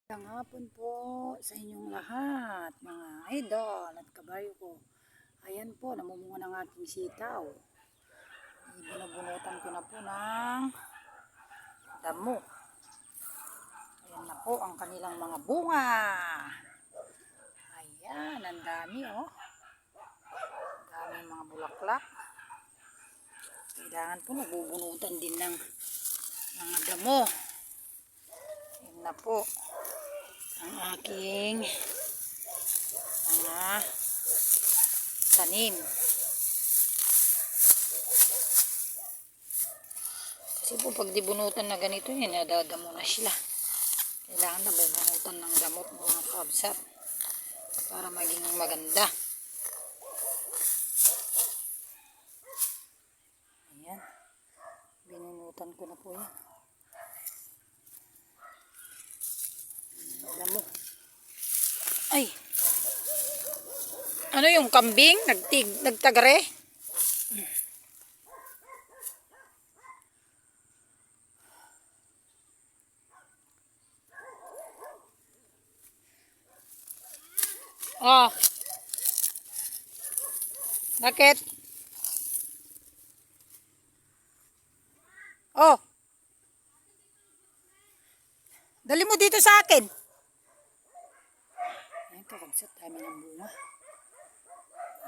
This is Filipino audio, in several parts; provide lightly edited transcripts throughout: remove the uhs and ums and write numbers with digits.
Magandang hapon po sa inyong lahat, mga idol at kabayo ko. Ayan po, namumunga ng aking sitaw. Binubunutan ko na po ng damo. Ayan na po ang kanilang mga bunga. Ayan, ang dami oh. Ang dami mga bulaklak. Kailangan po nabubunutan din ng mga damo. Ayan na po ang aking mga tanim. Kasi po pag dibunutan na ganito yan, nadadamo na sila. Kailangan na bubunutan ng damot mga kabsat para maging maganda. Ayan. Binunutan ko na po yan. Damo. Ay! Ano yung kambing? Nagtagre? Oh. Bakit? Oh. Dali mo dito sa akin. Ayan, kakabsat. Dami ng bunga.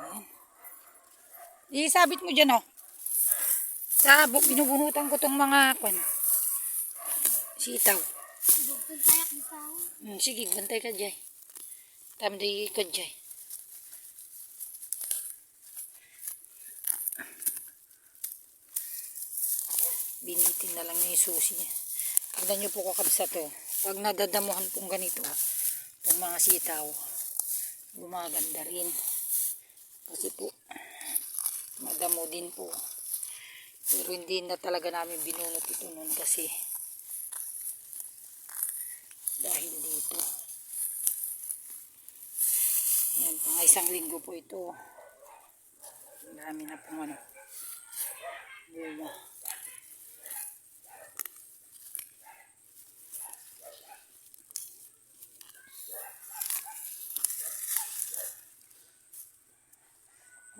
Ayan. Isabit mo dyan, oh. Binubunutan ko tong mga sitaw. Sige, bantay ka dyan. Tamdi ka dyan. Binitin na lang niya yung susi niya. Tignan nyo po kakabsa to. Pag nadadamuhan pong ganito, itong mga sitaw, gumaganda rin. Kasi po, madamo din po. Pero hindi na talaga namin binunot ito noon kasi dahil dito. Ayan, pang isang linggo po ito. Dami na pong bunga.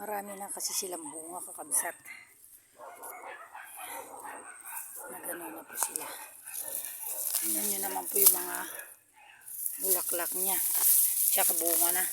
Marami na kasi silang bunga kakabsat. Nagano na po sila. Tingnan nyo naman po yung mga bulaklak niya. Tsaka bunga na.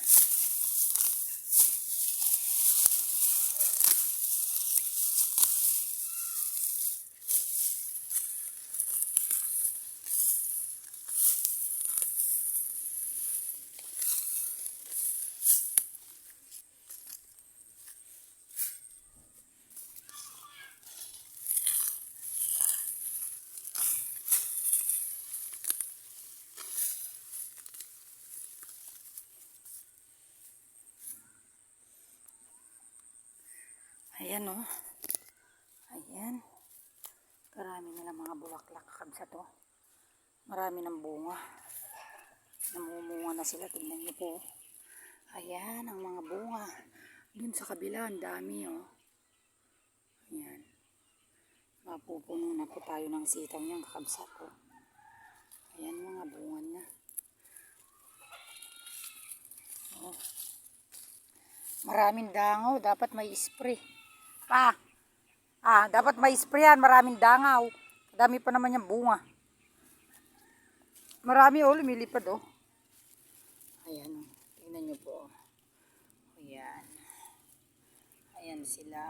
Ayan o. Ayan. Karami nila mga bulaklak kakabsat o. Marami ng bunga. Namumunga na sila. Tignan niyo po. Ayan ang mga bunga. Dun sa kabila, ang dami o. Ayan. Mapupuno na po tayo ng sitaw niyang kakabsat o. Ayan mga bunga na. O. Maraming dangaw. Dapat may spray. Dapat may sprayan, maraming dangaw. Dami pa naman yung bunga. Marami lumilipad oh. Ayan oh. Tingnan nyo po. Ayan. Ayan sila.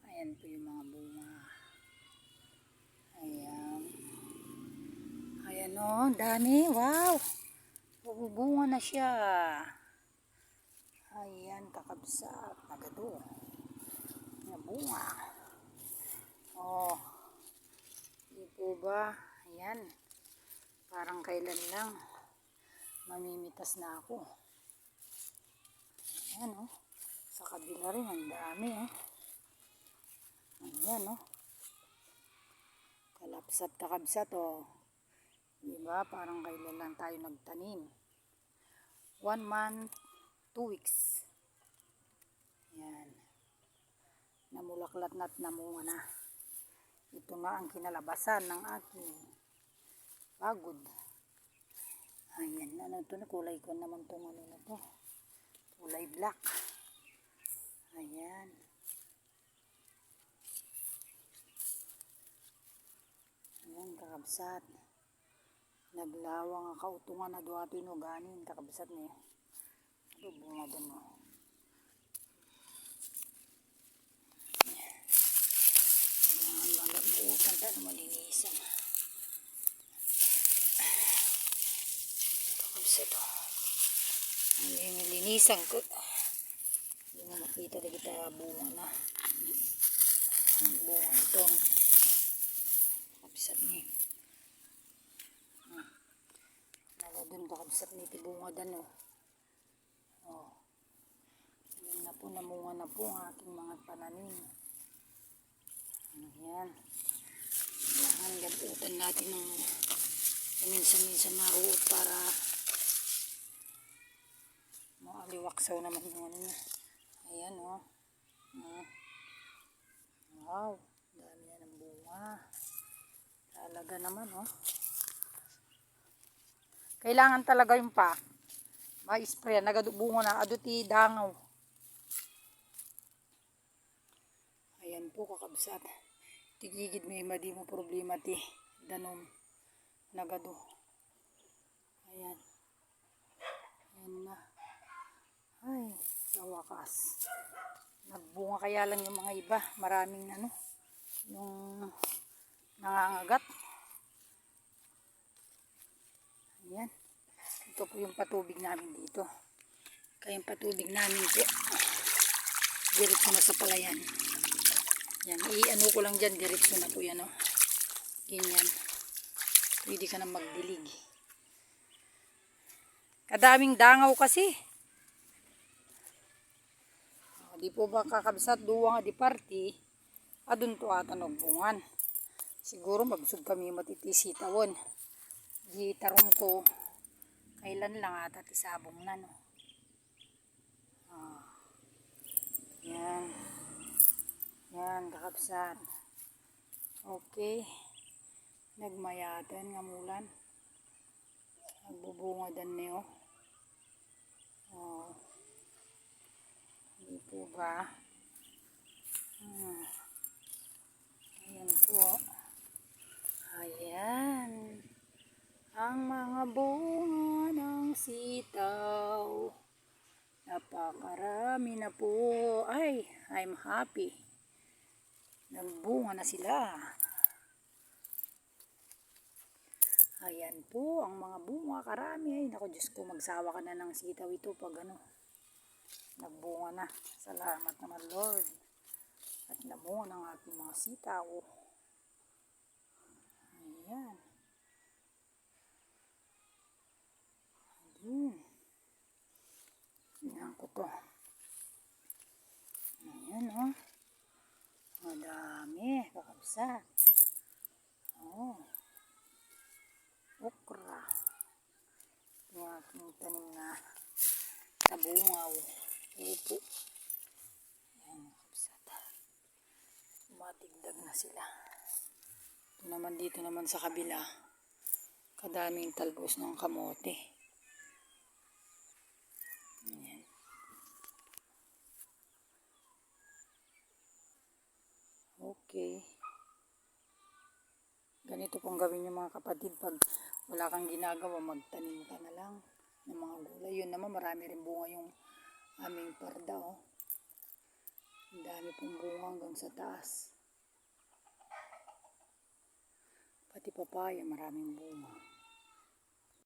Ayan po yung mga bunga. Ayan. Ayan oh, dami. Wow. Bubunga na siya. Ayan, kakabsat. Nagado. Bunga. Oh. Di po ba? Ayan. Parang kailan lang mamimitas na ako. Ayan oh. Sa kabila rin ang dami oh. Ayan oh. Kalapsat kakabsat oh. Di ba? Parang kailan lang tayo nagtanim. 1 month, 2 weeks. Ayan. Namulaklat na at namunga na. Ito na ang kinalabasan ng aking pagod. Ayan, ano to na kulay ko naman tong ano na to. Kulay black. Ayan. Ayan, kakabsat. Naglawang ang kautungan na doa pinuganin. Kakabsat niya. Ito, bunga dun mo. Kailangan magabutan tayo malinisan. Kakabsat to. Ang linisan ko. Hindi mo makita na kita bunga na. Ang bunga itong kakabsat niya. Dun kakabsat ni tibunga dan oh. Oh. Ayan na po, namunga na po ang aking mga pananim. Ayan. Kailangan gabutan natin ng minsan-minsan na ruot para maaliwaksaw naman yung ano niya. Ayan oh. Wow, dami na ng bunga. Talaga naman oh. Kailangan talaga yung pa. Ma-spray. Nagadubungo na. Aduti dangaw. Ayan po kakabsat. Tigigid may madi mo problema ti. Danom. Nagado. Ayan. Ayan na. Ay. Sa wakas. Nagbunga kaya lang yung mga iba. Maraming ano. Yung nangangagat. Ayan. Ito po yung patubig namin dito. Kaya yung patubig namin po. Diretso na sa palayan. Yan. I-ano ko lang dyan. Diretso na po yan. Oh. Ganyan. Pwede ka na magdilig. Kadaming dangaw kasi. Di po ba kakabsat duwa nga di party. Adun to ata nagbungan. Siguro magsug kami matitisitawan. Di tarong ko kailan lang ata tisabong na no. Yan. Yan kakabsat. Okay. Nagmayatan nga mulan. Nagbubunga dan niyo. Oh. Hindi po ba? Ayan po. Ayan. Ang mga bunga ng sitaw. Napakarami na po. Ay, I'm happy. Nagbunga na sila. Ayan po, ang mga bunga karami. Ay, naku Diyos ko, magsawa ka na ng sitaw ito pag ano. Nagbunga na. Salamat naman Lord. At namunga ng aking mga sitaw. Ayan. Tingnan ko to. Ayan oh. Madami. Kakabsat. Oh. Okra. Yung aking tanim na tabungaw. Upo. Ayan kakabsat. Matigdag na sila. Ito naman dito naman sa kabila. Kadaming talbos ng kamote. Ayan. Okay. Ganito pong gawin yung mga kapatid pag wala kang ginagawa, magtanim ka na lang ng mga gulay. Yun naman, marami rin bunga yung aming parda. Oh. Ang dami pong bunga hanggang sa taas. Pati papaya, maraming bunga.